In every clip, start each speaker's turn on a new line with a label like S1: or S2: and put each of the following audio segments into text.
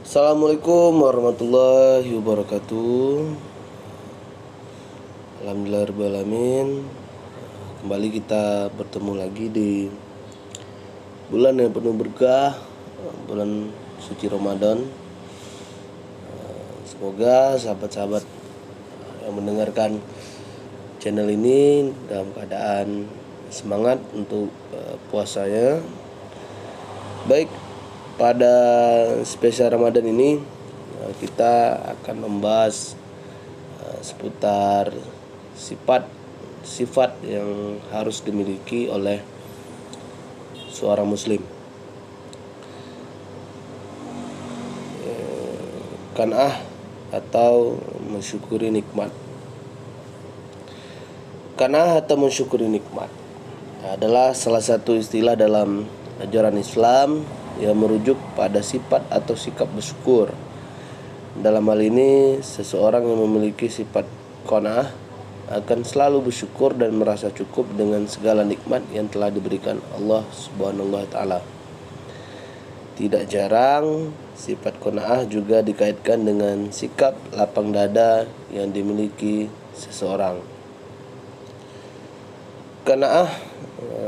S1: Assalamualaikum warahmatullahi wabarakatuh. Alhamdulillahirrahmanirrahim. Kembali kita bertemu lagi di bulan yang penuh berkah, bulan suci Ramadan. Semoga sahabat-sahabat yang mendengarkan channel ini dalam keadaan semangat untuk puasanya. Baik, pada spesial Ramadan ini kita akan membahas seputar sifat yang harus dimiliki oleh seorang muslim. Qanaah atau mensyukuri nikmat. Qanaah atau mensyukuri nikmat adalah salah satu istilah dalam ajaran Islam yang merujuk pada sifat atau sikap bersyukur. Dalam hal ini, seseorang yang memiliki sifat qanaah akan selalu bersyukur dan merasa cukup dengan segala nikmat yang telah diberikan Allah Subhanahu wa taala. Tidak jarang, sifat qanaah juga dikaitkan dengan sikap lapang dada yang dimiliki seseorang. Qanaah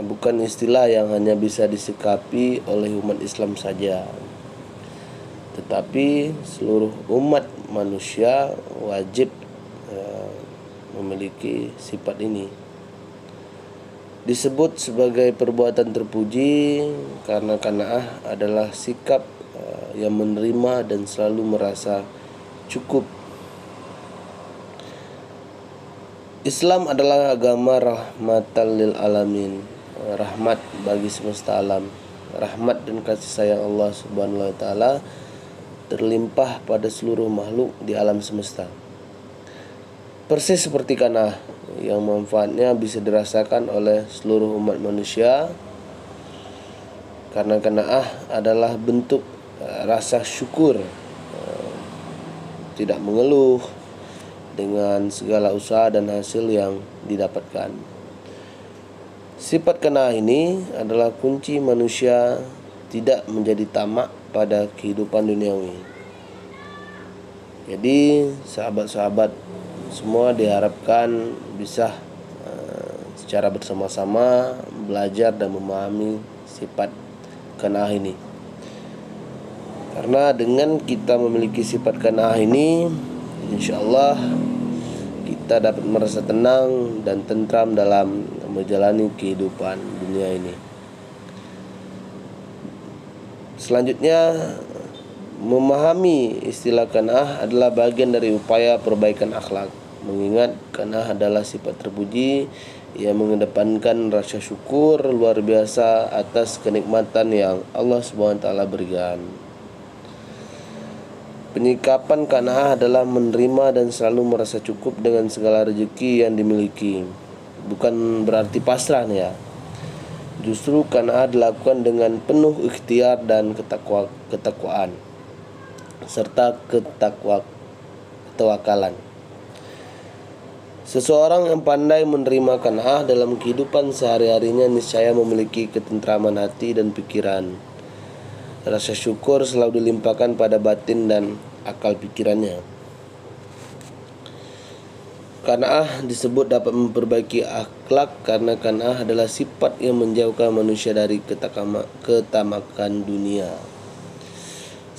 S1: bukan istilah yang hanya bisa disikapi oleh umat Islam saja, tetapi seluruh umat manusia wajib memiliki sifat ini. Disebut sebagai perbuatan terpuji karena qanaah adalah sikap yang menerima dan selalu merasa cukup. Islam adalah agama rahmatan lil alamin, rahmat bagi semesta alam. Rahmat dan kasih sayang Allah Subhanahu wa taala terlimpah pada seluruh makhluk di alam semesta. Persis seperti qanaah yang manfaatnya bisa dirasakan oleh seluruh umat manusia, karena qanaah adalah bentuk rasa syukur, tidak mengeluh dengan segala usaha dan hasil yang didapatkan. Sifat qanaah ini adalah kunci manusia tidak menjadi tamak pada kehidupan duniawi. Jadi sahabat-sahabat semua diharapkan bisa secara bersama-sama belajar dan memahami sifat qanaah ini. Karena dengan kita memiliki sifat qanaah ini, insyaallah kita dapat merasa tenang dan tentram dalam menjalani kehidupan dunia ini. Selanjutnya, memahami istilah qanaah adalah bagian dari upaya perbaikan akhlak. Mengingat qanaah adalah sifat terpuji yang mengedepankan rasa syukur luar biasa atas kenikmatan yang Allah Subhanahu wa taala berikan. Penyikapan qanaah adalah menerima dan selalu merasa cukup dengan segala rezeki yang dimiliki. Bukan berarti pasrah nih ya. Justru qanaah dilakukan dengan penuh ikhtiar dan ketakwaan serta ketawakalan. Seseorang yang pandai menerima qanaah dalam kehidupan sehari-harinya niscaya memiliki ketentraman hati dan pikiran. Rasa syukur selalu dilimpahkan pada batin dan akal pikirannya. Qanaah disebut dapat memperbaiki akhlak karena qanaah adalah sifat yang menjauhkan manusia dari ketamakan dunia.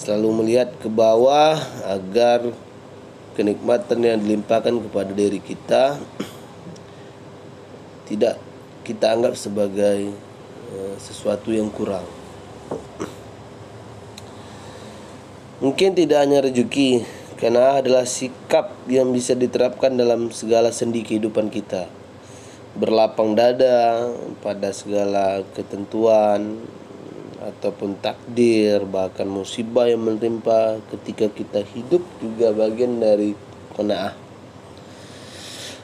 S1: Selalu melihat ke bawah agar kenikmatan yang dilimpahkan kepada diri kita tidak kita anggap sebagai sesuatu yang kurang. Mungkin tidak hanya rezeki, qanaah adalah sikap yang bisa diterapkan dalam segala sendi kehidupan kita. Berlapang dada pada segala ketentuan ataupun takdir, bahkan musibah yang menimpa ketika kita hidup juga bagian dari qanaah.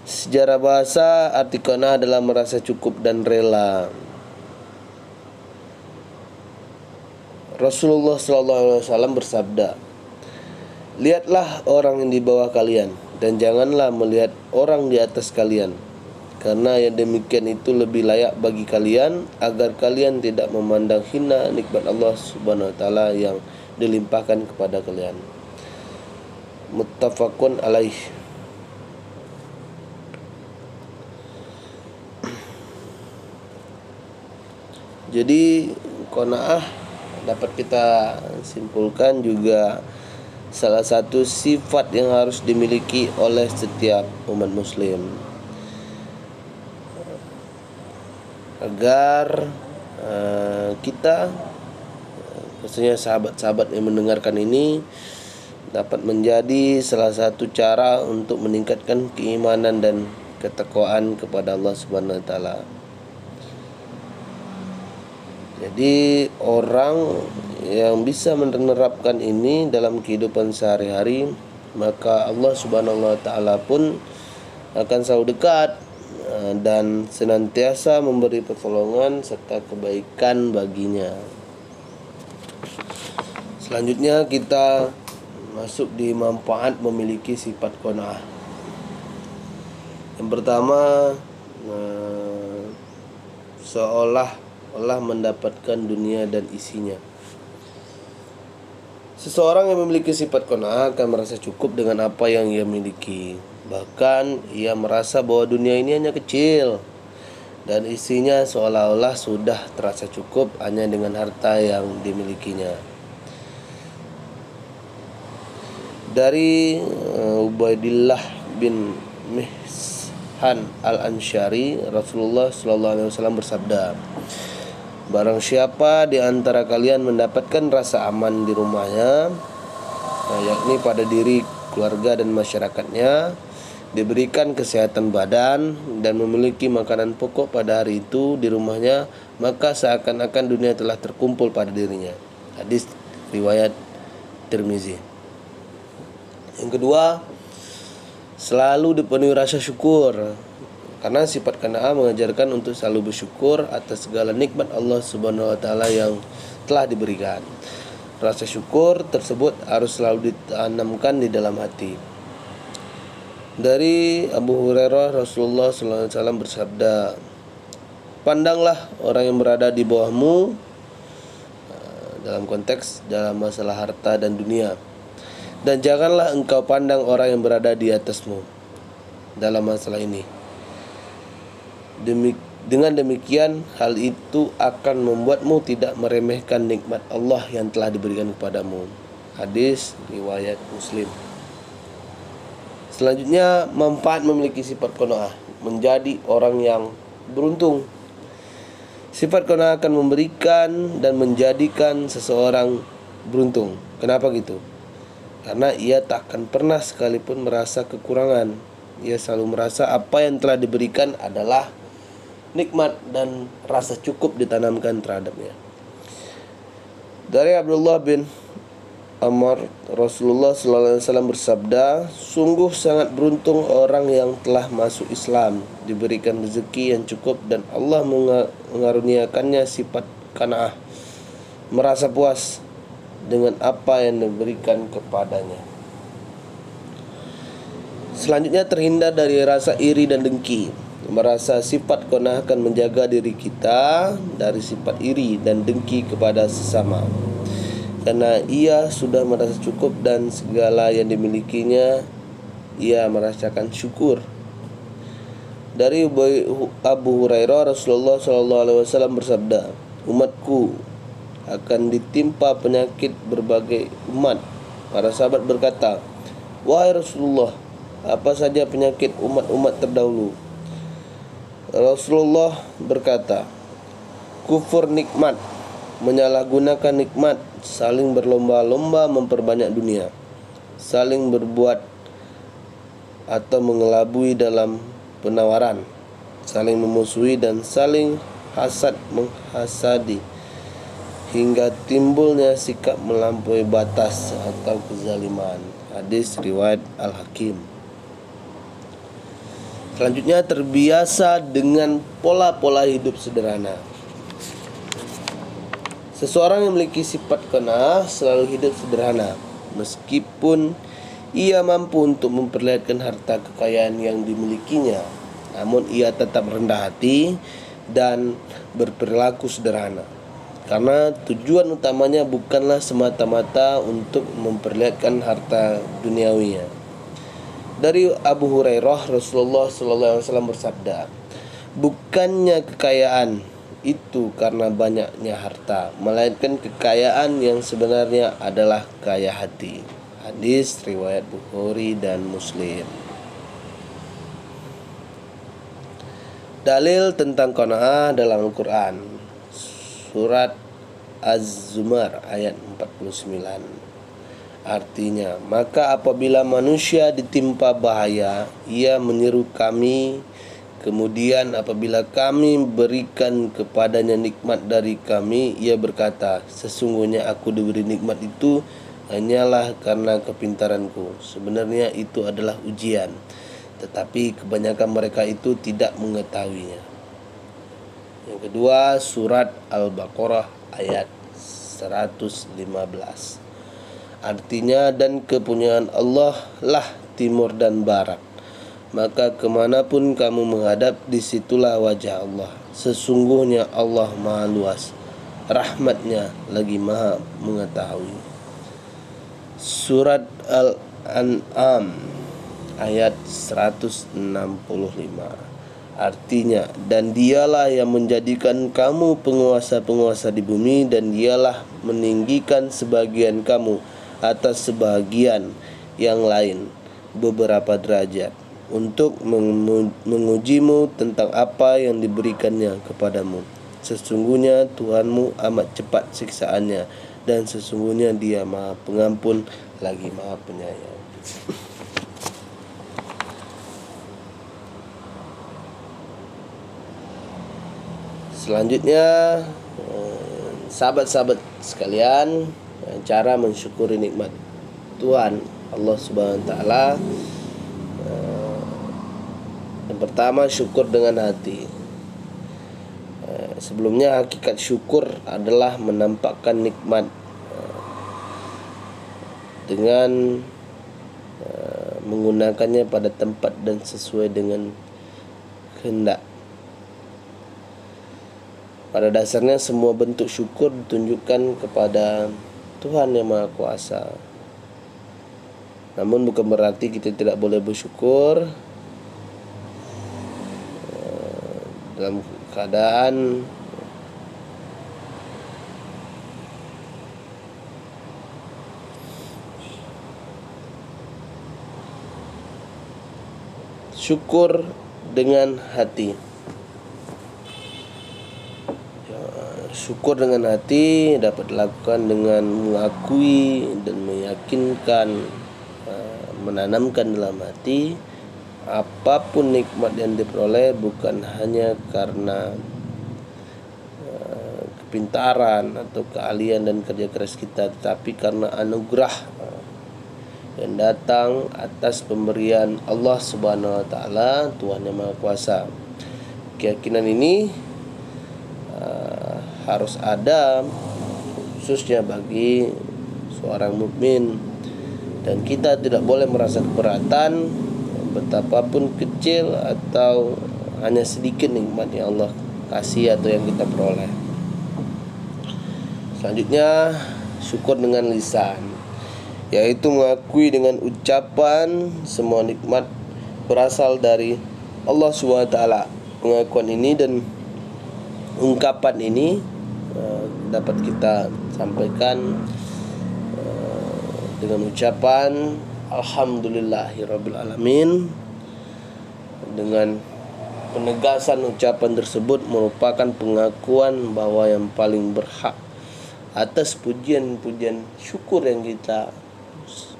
S1: Sejarah bahasa, arti qanaah adalah merasa cukup dan rela. Rasulullah SAW bersabda, "Lihatlah orang yang di bawah kalian dan janganlah melihat orang di atas kalian. karena yang demikian itu lebih layak bagi kalian, agar kalian tidak memandang hina nikmat Allah Subhanahu wa taala yang dilimpahkan kepada kalian. Muttafaqun alaih. Jadi qanaah dapat kita simpulkan juga salah satu sifat yang harus dimiliki oleh setiap umat muslim, agar kita, khususnya sahabat-sahabat yang mendengarkan ini, dapat menjadi salah satu cara untuk meningkatkan keimanan dan ketakwaan kepada Allah Subhanahu wa taala. Jadi orang yang bisa menerapkan ini dalam kehidupan sehari-hari, maka Allah Subhanahu wa taala pun akan selalu dekat dan senantiasa memberi pertolongan serta kebaikan baginya. Selanjutnya kita masuk di manfaat memiliki sifat qanaah. Yang pertama, seolah-olah mendapatkan dunia dan isinya. Seseorang yang memiliki sifat qanaah akan merasa cukup dengan apa yang ia miliki. Bahkan ia merasa bahwa dunia ini hanya kecil dan isinya seolah-olah sudah terasa cukup hanya dengan harta yang dimilikinya. Dari Ubaidillah bin Mihsan al-Ansyari, Rasulullah SAW bersabda, barang siapa di antara kalian mendapatkan rasa aman di rumahnya, yakni pada diri, keluarga dan masyarakatnya, diberikan kesehatan badan dan memiliki makanan pokok pada hari itu di rumahnya, maka seakan-akan dunia telah terkumpul pada dirinya. Hadis riwayat Tirmizi. Yang kedua, selalu dipenuhi rasa syukur, karena sifat qanaah mengajarkan untuk selalu bersyukur atas segala nikmat Allah Subhanahu wa taala yang telah diberikan. Rasa syukur tersebut harus selalu ditanamkan di dalam hati. Dari Abu Hurairah, Rasulullah SAW bersabda, pandanglah orang yang berada di bawahmu, dalam konteks dalam masalah harta dan dunia, dan janganlah engkau pandang orang yang berada di atasmu dalam masalah ini. Dengan demikian, hal itu akan membuatmu tidak meremehkan nikmat Allah yang telah diberikan kepadamu. Hadis riwayat Muslim. Selanjutnya, manfaat memiliki sifat qanaah, menjadi orang yang beruntung. Sifat qanaah akan memberikan dan menjadikan seseorang beruntung. Kenapa gitu? Karena ia tak akan pernah sekalipun merasa kekurangan. Ia selalu merasa apa yang telah diberikan adalah nikmat dan rasa cukup ditanamkan terhadapnya. Dari Abdullah bin Amr, Rasulullah SAW bersabda, sungguh sangat beruntung orang yang telah masuk Islam, diberikan rezeki yang cukup dan Allah mengaruniakannya sifat qanaah, merasa puas dengan apa yang diberikan kepadanya. Selanjutnya, terhindar dari rasa iri dan dengki. Merasa sifat qanaah akan menjaga diri kita dari sifat iri dan dengki kepada sesama, karena ia sudah merasa cukup dan segala yang dimilikinya ia merasakan syukur. Dari Abu Hurairah, Rasulullah SAW bersabda, umatku akan ditimpa penyakit berbagai umat. Para sahabat berkata, wahai Rasulullah, apa saja penyakit umat-umat terdahulu? Rasulullah berkata, kufur nikmat, menyalahgunakan nikmat, saling berlomba-lomba memperbanyak dunia, saling berbuat atau mengelabui dalam penawaran, saling memusuhi dan saling hasad menghasadi, hingga timbulnya sikap melampaui batas atau kezaliman. Hadis riwayat Al-Hakim. Selanjutnya, terbiasa dengan pola-pola hidup sederhana. Seseorang yang memiliki sifat qanaah selalu hidup sederhana, meskipun ia mampu untuk memperlihatkan harta kekayaan yang dimilikinya. namun ia tetap rendah hati dan berperilaku sederhana. Karena tujuan utamanya bukanlah semata-mata untuk memperlihatkan harta duniawinya. Dari Abu Hurairah, Rasulullah SAW bersabda, bukannya kekayaan itu karena banyaknya harta, melainkan kekayaan yang sebenarnya adalah kaya hati. Hadis riwayat Bukhari dan Muslim. Dalil tentang qanaah dalam Al-Quran, surat Az-Zumar ayat 49. Artinya, maka apabila manusia ditimpa bahaya, ia menyeru kami. Kemudian apabila kami berikan kepadanya nikmat dari kami, ia berkata, sesungguhnya aku diberi nikmat itu hanyalah karena kepintaranku. Sebenarnya itu adalah ujian, tetapi kebanyakan mereka itu tidak mengetahuinya. Yang kedua, surat Al-Baqarah ayat 115. Artinya, dan kepunyaan Allah lah timur dan barat, maka kemanapun kamu menghadap, disitulah wajah Allah. Sesungguhnya Allah maha luas rahmatnya, lagi maha mengetahui. Surat Al-An'am ayat 165. Artinya, dan dialah yang menjadikan kamu penguasa-penguasa di bumi, dan dialah meninggikan sebagian kamu atas sebagian yang lain beberapa derajat, untuk mengujimu tentang apa yang diberikannya kepadamu. Sesungguhnya Tuhanmu amat cepat siksaannya, dan sesungguhnya Dia maha pengampun lagi maha penyayang. Selanjutnya, sahabat-sahabat sekalian, cara mensyukuri nikmat Tuhan Allah Subhanahu wa taala. Yang pertama, syukur dengan hati. Sebelumnya, hakikat syukur adalah menampakkan nikmat dengan menggunakannya pada tempat dan sesuai dengan kehendak. Pada dasarnya semua bentuk syukur ditunjukkan kepada Tuhan yang Maha Kuasa. Namun bukan berarti kita tidak boleh bersyukur dalam keadaan syukur dengan hati. Syukur dengan hati dapat dilakukan dengan mengakui dan meyakinkan, menanamkan dalam hati apapun nikmat yang diperoleh bukan hanya karena kepintaran atau keahlian dan kerja keras kita, tetapi karena anugerah yang datang atas pemberian Allah Subhanahu wa taala, Tuhan yang Maha Kuasa. Keyakinan ini harus ada khususnya bagi seorang mukmin, dan kita tidak boleh merasa keberatan betapapun kecil atau hanya sedikit nikmat yang Allah kasih atau yang kita peroleh. Selanjutnya, syukur dengan lisan, yaitu mengakui dengan ucapan semua nikmat berasal dari Allah SWT. Pengakuan ini dan ungkapan ini dapat kita sampaikan dengan ucapan Alhamdulillahirabbil alamin. Dengan penegasan ucapan tersebut merupakan pengakuan bahwa yang paling berhak atas pujian-pujian syukur yang kita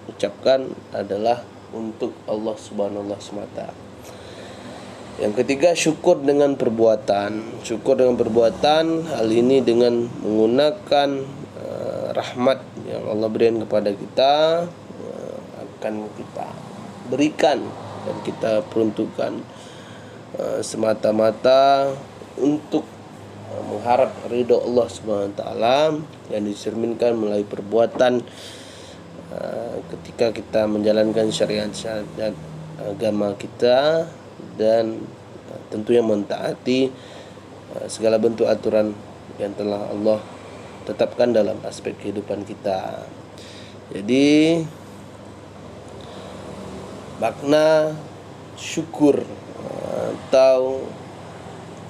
S1: ucapkan adalah untuk Allah Subhanahu wa taala. Yang ketiga, syukur dengan perbuatan. Syukur dengan perbuatan, hal ini dengan menggunakan rahmat yang Allah berikan kepada kita, akan kita berikan dan kita peruntukkan semata-mata untuk mengharap ridho Allah Subhanahu wa taala yang dicerminkan melalui perbuatan ketika kita menjalankan syariat agama kita dan tentunya mentaati segala bentuk aturan yang telah Allah tetapkan dalam aspek kehidupan kita. Jadi makna syukur atau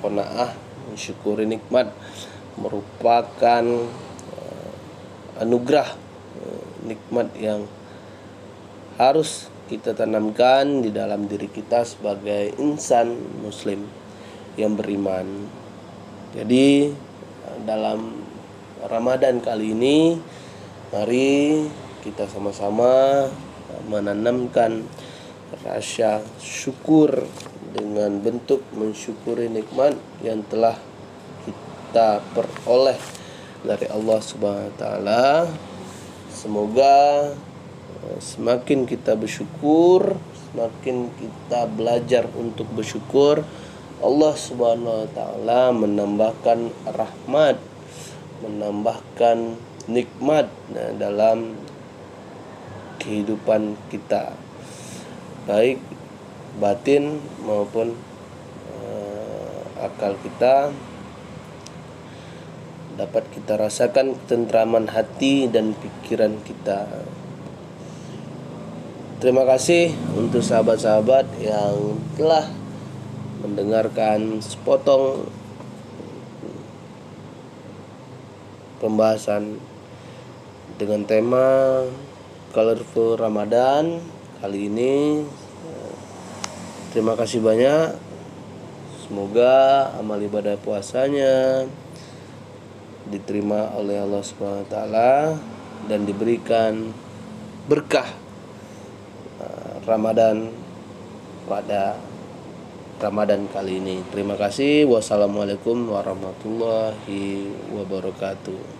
S1: qanaah, mensyukuri nikmat, merupakan anugerah, nikmat yang harus kita tanamkan di dalam diri kita sebagai insan muslim yang beriman. Jadi dalam Ramadan kali ini, mari kita sama-sama menanamkan rasa syukur dengan bentuk mensyukuri nikmat yang telah kita peroleh dari Allah Subhanahu wa taala. Semoga semakin kita bersyukur, semakin kita belajar untuk bersyukur, Allah Subhanahu wa taala menambahkan rahmat, menambahkan nikmat dalam kehidupan kita, baik batin maupun akal kita, dapat kita rasakan ketentraman hati dan pikiran kita. Terima kasih untuk sahabat-sahabat yang telah mendengarkan sepotong pembahasan dengan tema Colorful Ramadan kali ini. Terima kasih banyak. Semoga amal ibadah puasanya diterima oleh Allah Subhanahu wa taala dan diberikan berkah Ramadan pada Ramadan kali ini. Terima kasih. Wassalamualaikum warahmatullahi wabarakatuh.